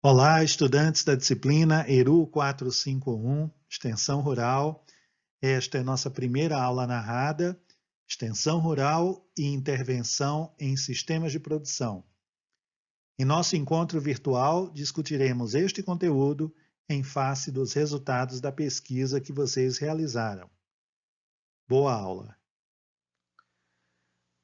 Olá, estudantes da disciplina ERU 451, Extensão Rural. Esta é nossa primeira aula narrada, Extensão Rural e Intervenção em Sistemas de Produção. Em nosso encontro virtual, discutiremos este conteúdo em face dos resultados da pesquisa que vocês realizaram. Boa aula!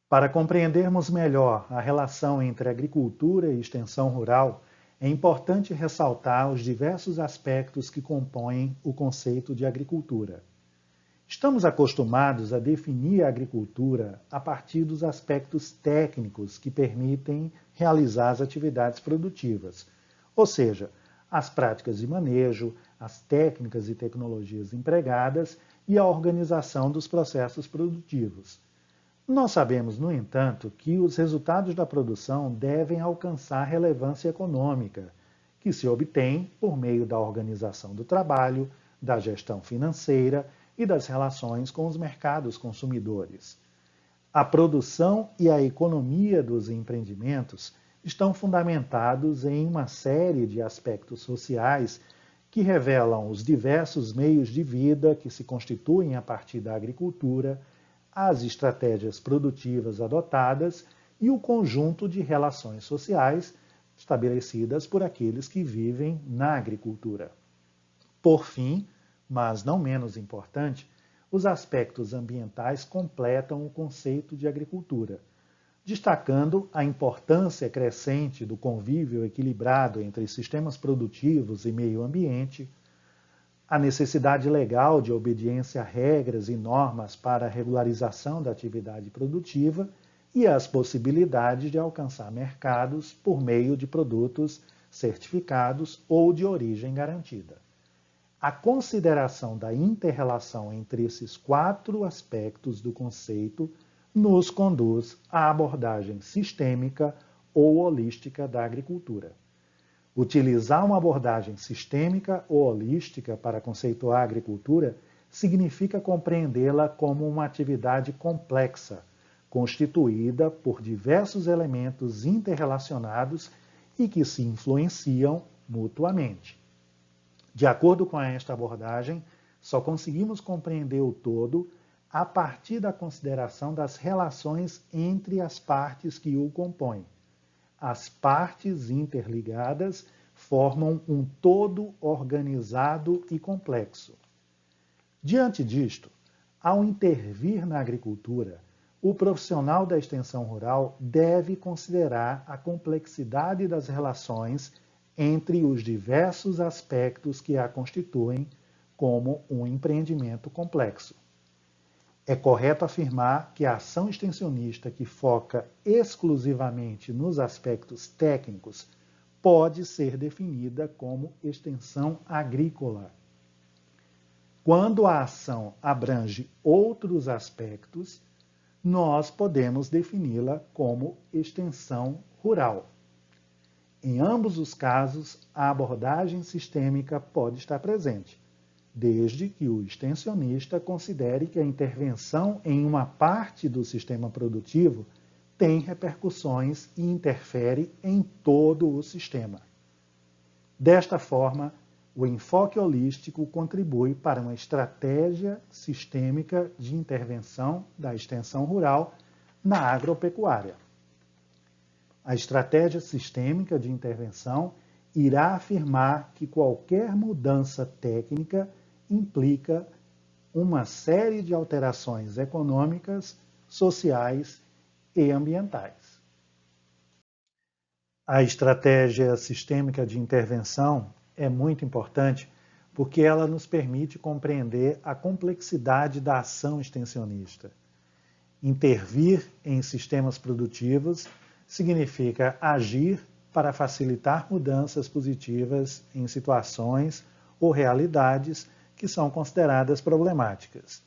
Para compreendermos melhor a relação entre agricultura e extensão rural, é importante ressaltar os diversos aspectos que compõem o conceito de agricultura. Estamos acostumados a definir a agricultura a partir dos aspectos técnicos que permitem realizar as atividades produtivas, ou seja, as práticas de manejo, as técnicas e tecnologias empregadas e a organização dos processos produtivos. Nós sabemos, no entanto, que os resultados da produção devem alcançar relevância econômica, que se obtém por meio da organização do trabalho, da gestão financeira e das relações com os mercados consumidores. A produção e a economia dos empreendimentos estão fundamentados em uma série de aspectos sociais que revelam os diversos meios de vida que se constituem a partir da agricultura, as estratégias produtivas adotadas e o conjunto de relações sociais estabelecidas por aqueles que vivem na agricultura. Por fim, mas não menos importante, os aspectos ambientais completam o conceito de agricultura, destacando a importância crescente do convívio equilibrado entre sistemas produtivos e meio ambiente, a necessidade legal de obediência a regras e normas para a regularização da atividade produtiva e as possibilidades de alcançar mercados por meio de produtos certificados ou de origem garantida. A consideração da inter-relação entre esses quatro aspectos do conceito nos conduz à abordagem sistêmica ou holística da agricultura. Utilizar uma abordagem sistêmica ou holística para conceituar a agricultura significa compreendê-la como uma atividade complexa, constituída por diversos elementos interrelacionados e que se influenciam mutuamente. De acordo com esta abordagem, só conseguimos compreender o todo a partir da consideração das relações entre as partes que o compõem. As partes interligadas formam um todo organizado e complexo. Diante disto, ao intervir na agricultura, o profissional da extensão rural deve considerar a complexidade das relações entre os diversos aspectos que a constituem como um empreendimento complexo. É correto afirmar que a ação extensionista que foca exclusivamente nos aspectos técnicos pode ser definida como extensão agrícola. Quando a ação abrange outros aspectos, nós podemos defini-la como extensão rural. Em ambos os casos, a abordagem sistêmica pode estar presente, desde que o extensionista considere que a intervenção em uma parte do sistema produtivo tem repercussões e interfere em todo o sistema. Desta forma, o enfoque holístico contribui para uma estratégia sistêmica de intervenção da extensão rural na agropecuária. A estratégia sistêmica de intervenção irá afirmar que qualquer mudança técnica implica uma série de alterações econômicas, sociais e ambientais. A estratégia sistêmica de intervenção é muito importante porque ela nos permite compreender a complexidade da ação extensionista. Intervir em sistemas produtivos significa agir para facilitar mudanças positivas em situações ou realidades que são consideradas problemáticas.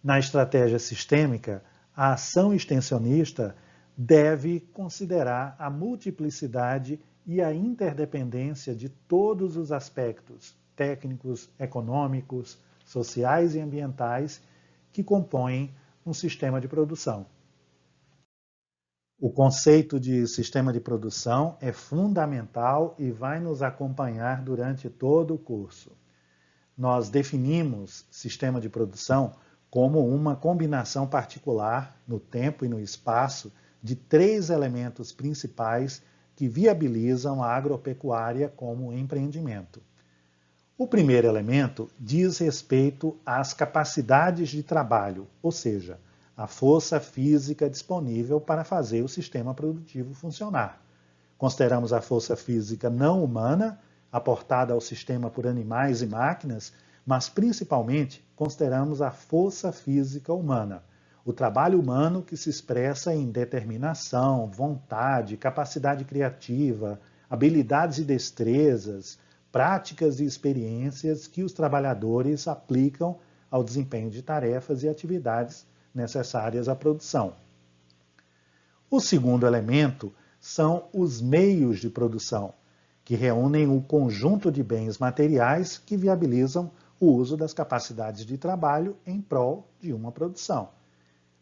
Na estratégia sistêmica, a ação extensionista deve considerar a multiplicidade e a interdependência de todos os aspectos técnicos, econômicos, sociais e ambientais que compõem um sistema de produção. O conceito de sistema de produção é fundamental e vai nos acompanhar durante todo o curso. Nós definimos sistema de produção como uma combinação particular, no tempo e no espaço, de três elementos principais que viabilizam a agropecuária como empreendimento. O primeiro elemento diz respeito às capacidades de trabalho, ou seja, a força física disponível para fazer o sistema produtivo funcionar. Consideramos a força física não humana, aportada ao sistema por animais e máquinas, mas principalmente consideramos a força física humana, o trabalho humano que se expressa em determinação, vontade, capacidade criativa, habilidades e destrezas, práticas e experiências que os trabalhadores aplicam ao desempenho de tarefas e atividades necessárias à produção. O segundo elemento são os meios de produção, que reúnem o conjunto de bens materiais que viabilizam o uso das capacidades de trabalho em prol de uma produção.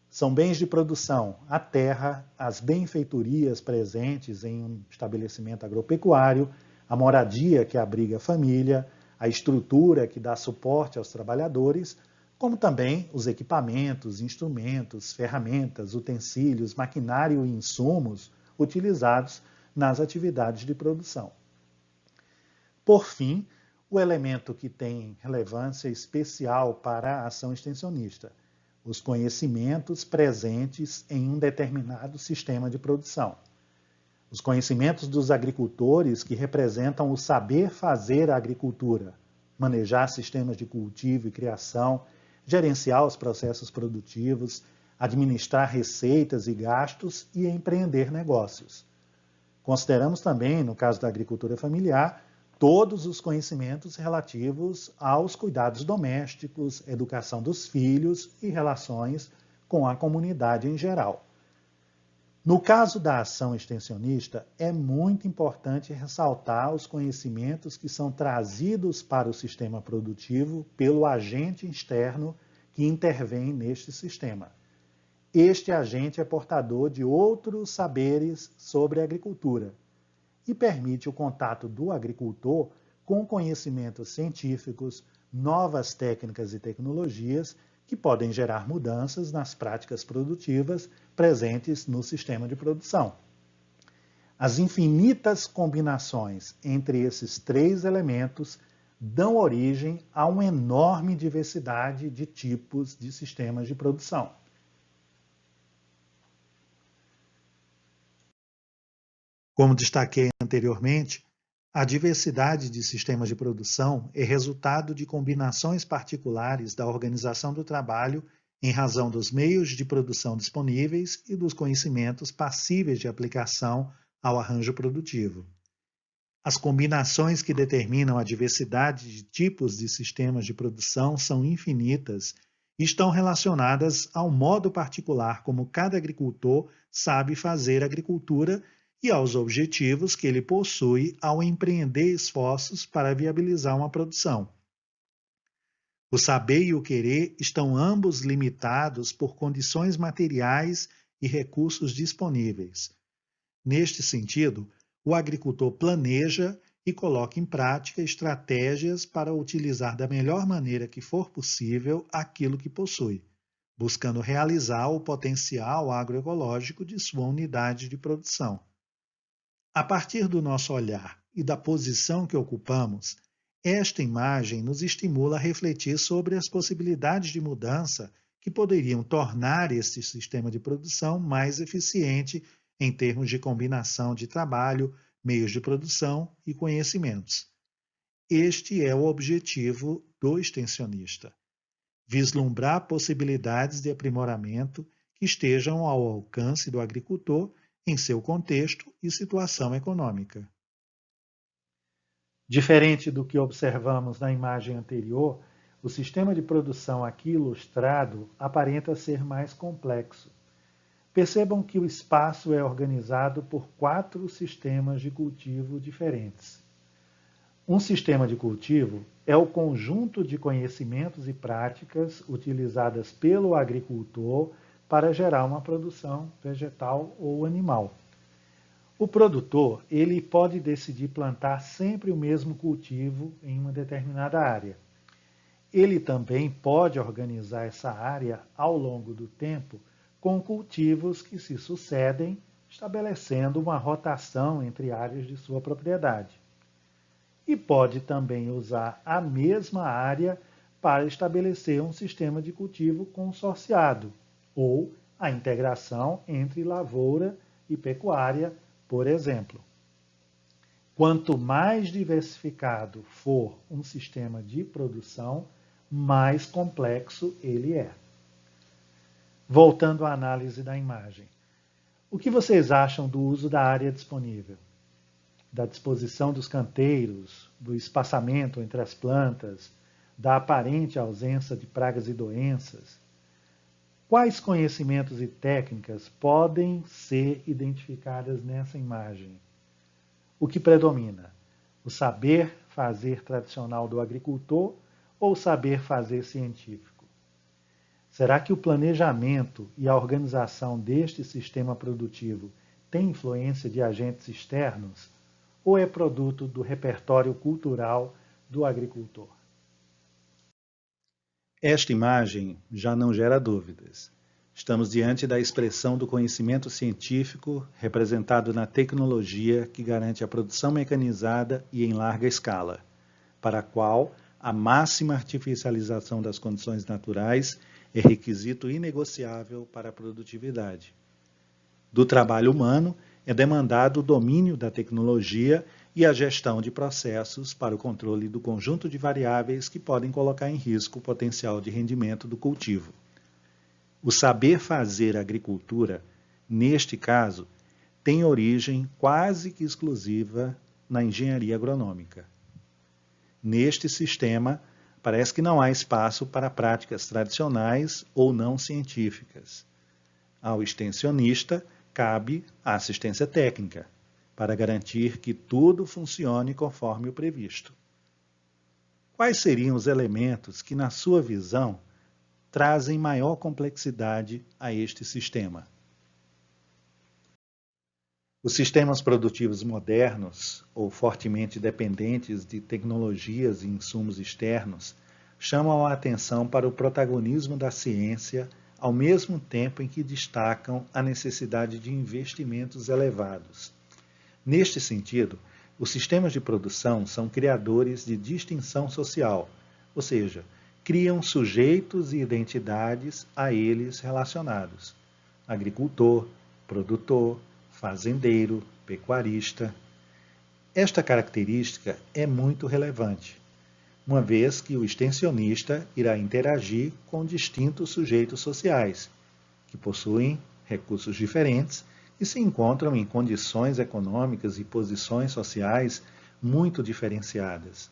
São bens de produção a terra, as benfeitorias presentes em um estabelecimento agropecuário, a moradia que abriga a família, a estrutura que dá suporte aos trabalhadores, como também os equipamentos, instrumentos, ferramentas, utensílios, maquinário e insumos utilizados nas atividades de produção. Por fim, o elemento que tem relevância especial para a ação extensionista, os conhecimentos presentes em um determinado sistema de produção. Os conhecimentos dos agricultores que representam o saber fazer a agricultura, manejar sistemas de cultivo e criação, gerenciar os processos produtivos, administrar receitas e gastos e empreender negócios. Consideramos também, no caso da agricultura familiar, todos os conhecimentos relativos aos cuidados domésticos, educação dos filhos e relações com a comunidade em geral. No caso da ação extensionista, é muito importante ressaltar os conhecimentos que são trazidos para o sistema produtivo pelo agente externo que intervém neste sistema. Este agente é portador de outros saberes sobre a agricultura e permite o contato do agricultor com conhecimentos científicos, novas técnicas e tecnologias que podem gerar mudanças nas práticas produtivas presentes no sistema de produção. As infinitas combinações entre esses três elementos dão origem a uma enorme diversidade de tipos de sistemas de produção. Como destaquei anteriormente, a diversidade de sistemas de produção é resultado de combinações particulares da organização do trabalho em razão dos meios de produção disponíveis e dos conhecimentos passíveis de aplicação ao arranjo produtivo. As combinações que determinam a diversidade de tipos de sistemas de produção são infinitas e estão relacionadas ao modo particular como cada agricultor sabe fazer agricultura e aos objetivos que ele possui ao empreender esforços para viabilizar uma produção. O saber e o querer estão ambos limitados por condições materiais e recursos disponíveis. Neste sentido, o agricultor planeja e coloca em prática estratégias para utilizar da melhor maneira que for possível aquilo que possui, buscando realizar o potencial agroecológico de sua unidade de produção. A partir do nosso olhar e da posição que ocupamos, esta imagem nos estimula a refletir sobre as possibilidades de mudança que poderiam tornar este sistema de produção mais eficiente em termos de combinação de trabalho, meios de produção e conhecimentos. Este é o objetivo do extensionista: vislumbrar possibilidades de aprimoramento que estejam ao alcance do agricultor em seu contexto e situação econômica. Diferente do que observamos na imagem anterior, o sistema de produção aqui ilustrado aparenta ser mais complexo. Percebam que o espaço é organizado por 4 sistemas de cultivo diferentes. Um sistema de cultivo é o conjunto de conhecimentos e práticas utilizadas pelo agricultor para gerar uma produção vegetal ou animal. O produtor, ele pode decidir plantar sempre o mesmo cultivo em uma determinada área. Ele também pode organizar essa área ao longo do tempo com cultivos que se sucedem, estabelecendo uma rotação entre áreas de sua propriedade. E pode também usar a mesma área para estabelecer um sistema de cultivo consorciado, ou a integração entre lavoura e pecuária, por exemplo. Quanto mais diversificado for um sistema de produção, mais complexo ele é. Voltando à análise da imagem. O que vocês acham do uso da área disponível? Da disposição dos canteiros, do espaçamento entre as plantas, da aparente ausência de pragas e doenças? Quais conhecimentos e técnicas podem ser identificadas nessa imagem? O que predomina? O saber fazer tradicional do agricultor ou o saber fazer científico? Será que o planejamento e a organização deste sistema produtivo tem influência de agentes externos ou é produto do repertório cultural do agricultor? Esta imagem já não gera dúvidas. Estamos diante da expressão do conhecimento científico representado na tecnologia que garante a produção mecanizada e em larga escala, para a qual a máxima artificialização das condições naturais é requisito inegociável para a produtividade. Do trabalho humano é demandado o domínio da tecnologia e a gestão de processos para o controle do conjunto de variáveis que podem colocar em risco o potencial de rendimento do cultivo. O saber fazer agricultura, neste caso, tem origem quase que exclusiva na engenharia agronômica. Neste sistema, parece que não há espaço para práticas tradicionais ou não científicas. Ao extensionista, cabe a assistência técnica, para garantir que tudo funcione conforme o previsto. Quais seriam os elementos que, na sua visão, trazem maior complexidade a este sistema? Os sistemas produtivos modernos, ou fortemente dependentes de tecnologias e insumos externos, chamam a atenção para o protagonismo da ciência, ao mesmo tempo em que destacam a necessidade de investimentos elevados. Neste sentido, os sistemas de produção são criadores de distinção social, ou seja, criam sujeitos e identidades a eles relacionados: agricultor, produtor, fazendeiro, pecuarista. Esta característica é muito relevante, uma vez que o extensionista irá interagir com distintos sujeitos sociais, que possuem recursos diferentes e se encontram em condições econômicas e posições sociais muito diferenciadas.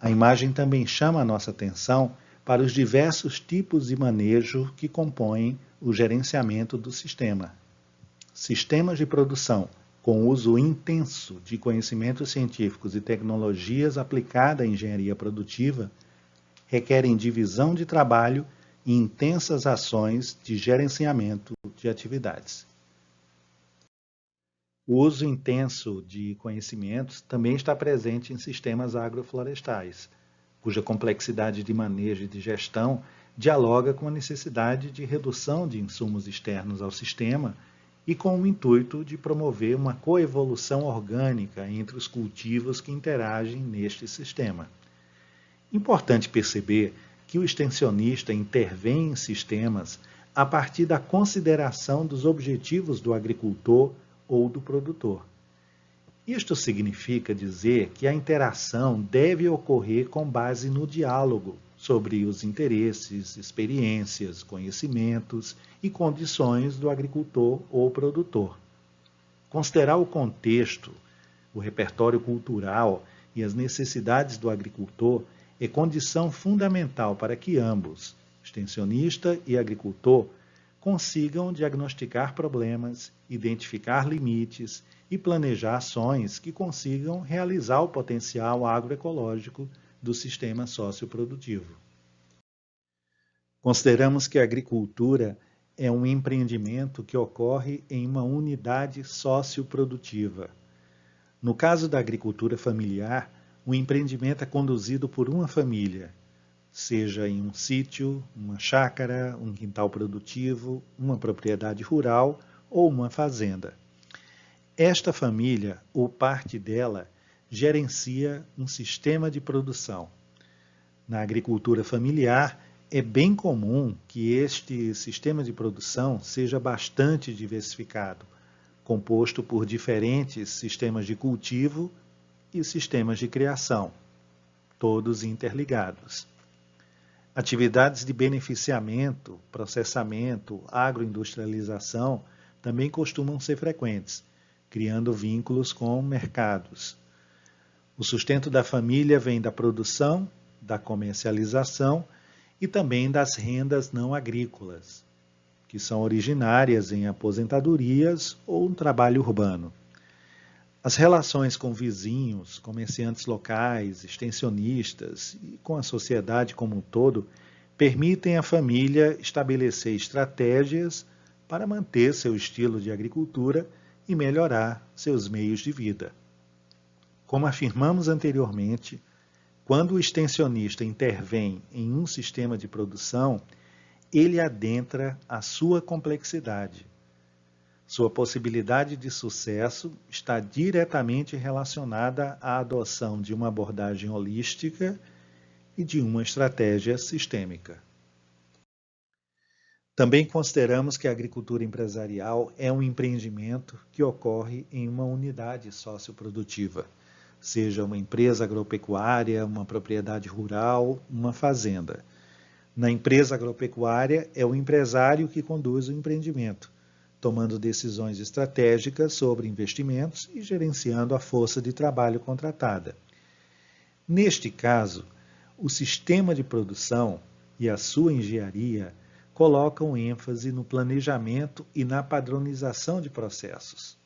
A imagem também chama a nossa atenção para os diversos tipos de manejo que compõem o gerenciamento do sistema. Sistemas de produção com uso intenso de conhecimentos científicos e tecnologias aplicada à engenharia produtiva requerem divisão de trabalho e intensas ações de gerenciamento de atividades. O uso intenso de conhecimentos também está presente em sistemas agroflorestais, cuja complexidade de manejo e de gestão dialoga com a necessidade de redução de insumos externos ao sistema e com o intuito de promover uma coevolução orgânica entre os cultivos que interagem neste sistema. Importante perceber que o extensionista intervém em sistemas a partir da consideração dos objetivos do agricultor ou do produtor. Isto significa dizer que a interação deve ocorrer com base no diálogo sobre os interesses, experiências, conhecimentos e condições do agricultor ou produtor. Considerar o contexto, o repertório cultural e as necessidades do agricultor é condição fundamental para que ambos, extensionista e agricultor, consigam diagnosticar problemas, identificar limites e planejar ações que consigam realizar o potencial agroecológico do sistema socioprodutivo. Consideramos que a agricultura é um empreendimento que ocorre em uma unidade socioprodutiva. No caso da agricultura familiar, o empreendimento é conduzido por uma família, seja em um sítio, uma chácara, um quintal produtivo, uma propriedade rural ou uma fazenda. Esta família, ou parte dela, gerencia um sistema de produção. Na agricultura familiar, é bem comum que este sistema de produção seja bastante diversificado, composto por diferentes sistemas de cultivo e sistemas de criação, todos interligados. Atividades de beneficiamento, processamento, agroindustrialização também costumam ser frequentes, criando vínculos com mercados. O sustento da família vem da produção, da comercialização e também das rendas não agrícolas, que são originárias em aposentadorias ou um trabalho urbano. As relações com vizinhos, comerciantes locais, extensionistas e com a sociedade como um todo permitem à família estabelecer estratégias para manter seu estilo de agricultura e melhorar seus meios de vida. Como afirmamos anteriormente, quando o extensionista intervém em um sistema de produção, ele adentra a sua complexidade. Sua possibilidade de sucesso está diretamente relacionada à adoção de uma abordagem holística e de uma estratégia sistêmica. Também consideramos que a agricultura empresarial é um empreendimento que ocorre em uma unidade socioprodutiva, seja uma empresa agropecuária, uma propriedade rural, uma fazenda. Na empresa agropecuária, é o empresário que conduz o empreendimento, tomando decisões estratégicas sobre investimentos e gerenciando a força de trabalho contratada. Neste caso, o sistema de produção e a sua engenharia colocam ênfase no planejamento e na padronização de processos.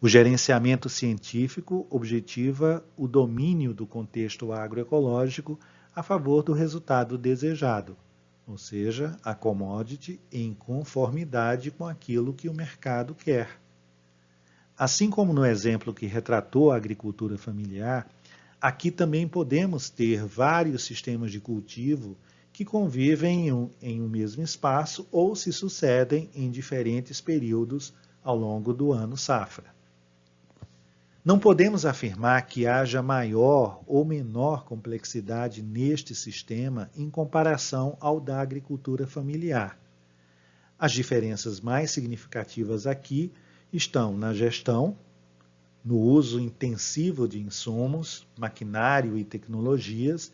O gerenciamento científico objetiva o domínio do contexto agroecológico a favor do resultado desejado, ou seja, a commodity em conformidade com aquilo que o mercado quer. Assim como no exemplo que retratou a agricultura familiar, aqui também podemos ter vários sistemas de cultivo que convivem em um mesmo espaço ou se sucedem em diferentes períodos ao longo do ano safra. Não podemos afirmar que haja maior ou menor complexidade neste sistema em comparação ao da agricultura familiar. As diferenças mais significativas aqui estão na gestão, no uso intensivo de insumos, maquinário e tecnologias,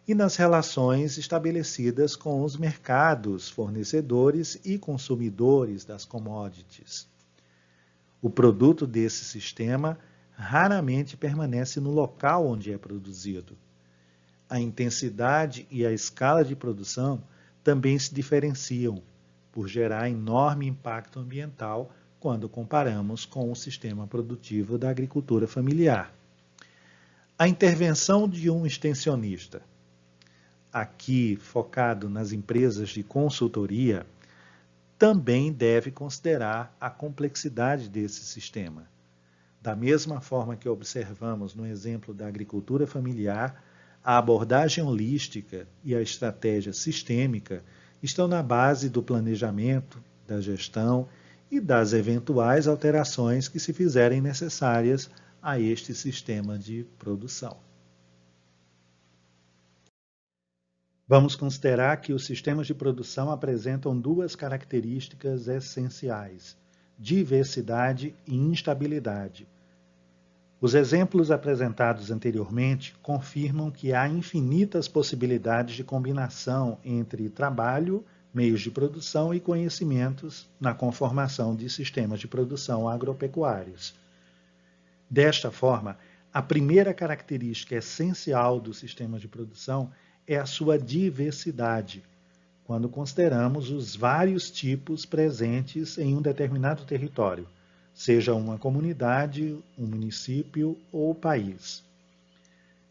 e nas relações estabelecidas com os mercados, fornecedores e consumidores das commodities. O produto desse sistema raramente permanece no local onde é produzido. A intensidade e a escala de produção também se diferenciam, por gerar enorme impacto ambiental quando comparamos com o sistema produtivo da agricultura familiar. A intervenção de um extensionista, aqui focado nas empresas de consultoria, também deve considerar a complexidade desse sistema. Da mesma forma que observamos no exemplo da agricultura familiar, a abordagem holística e a estratégia sistêmica estão na base do planejamento, da gestão e das eventuais alterações que se fizerem necessárias a este sistema de produção. Vamos considerar que os sistemas de produção apresentam duas características essenciais: diversidade e instabilidade. Os exemplos apresentados anteriormente confirmam que há infinitas possibilidades de combinação entre trabalho, meios de produção e conhecimentos na conformação de sistemas de produção agropecuários. Desta forma, a primeira característica essencial do sistema de produção é a sua diversidade, quando consideramos os vários tipos presentes em um determinado território, seja uma comunidade, um município ou país.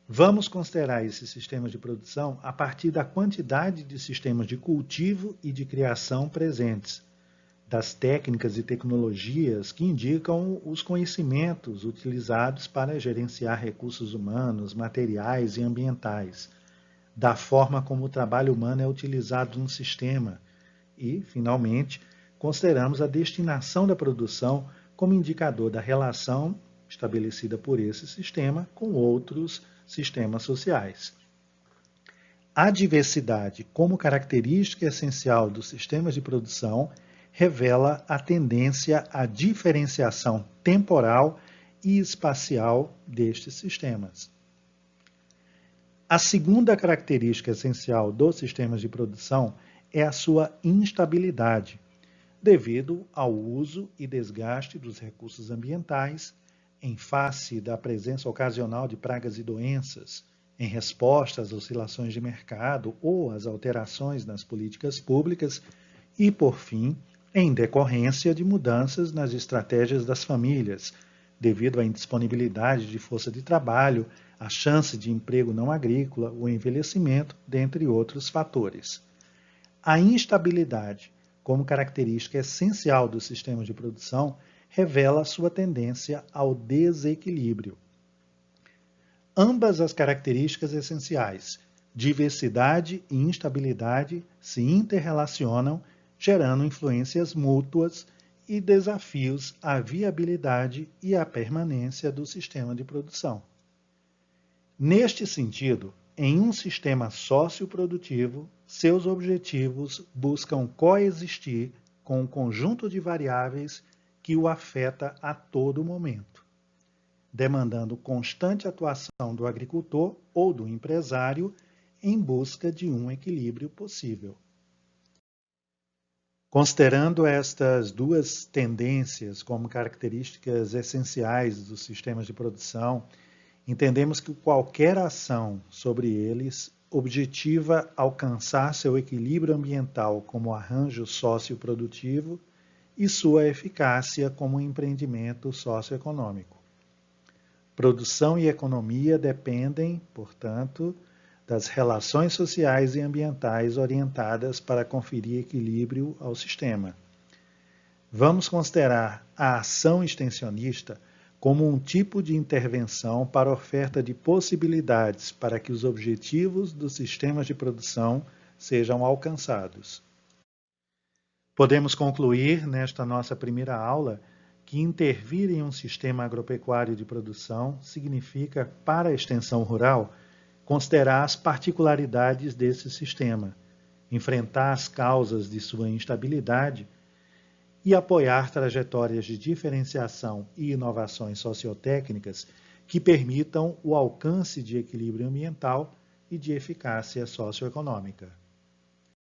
Vamos considerar esses sistemas de produção a partir da quantidade de sistemas de cultivo e de criação presentes, das técnicas e tecnologias que indicam os conhecimentos utilizados para gerenciar recursos humanos, materiais e ambientais, da forma como o trabalho humano é utilizado no sistema e, finalmente, consideramos a destinação da produção como indicador da relação estabelecida por esse sistema com outros sistemas sociais. A diversidade como característica essencial dos sistemas de produção revela a tendência à diferenciação temporal e espacial destes sistemas. A segunda característica essencial dos sistemas de produção é a sua instabilidade, devido ao uso e desgaste dos recursos ambientais, em face da presença ocasional de pragas e doenças, em resposta às oscilações de mercado ou às alterações nas políticas públicas e, por fim, em decorrência de mudanças nas estratégias das famílias, devido à indisponibilidade de força de trabalho, a chance de emprego não agrícola, o envelhecimento, dentre outros fatores. A instabilidade, como característica essencial do sistema de produção, revela sua tendência ao desequilíbrio. Ambas as características essenciais, diversidade e instabilidade, se interrelacionam, gerando influências mútuas e desafios à viabilidade e à permanência do sistema de produção. Neste sentido, em um sistema socioprodutivo, seus objetivos buscam coexistir com um conjunto de variáveis que o afeta a todo momento, demandando constante atuação do agricultor ou do empresário em busca de um equilíbrio possível. Considerando estas duas tendências como características essenciais dos sistemas de produção, entendemos que qualquer ação sobre eles objetiva alcançar seu equilíbrio ambiental como arranjo socioprodutivo e sua eficácia como empreendimento socioeconômico. Produção e economia dependem, portanto, das relações sociais e ambientais orientadas para conferir equilíbrio ao sistema. Vamos considerar a ação extensionista como um tipo de intervenção para oferta de possibilidades para que os objetivos dos sistemas de produção sejam alcançados. Podemos concluir, nesta nossa primeira aula, que intervir em um sistema agropecuário de produção significa, para a extensão rural, considerar as particularidades desse sistema, enfrentar as causas de sua instabilidade e apoiar trajetórias de diferenciação e inovações sociotécnicas que permitam o alcance de equilíbrio ambiental e de eficácia socioeconômica.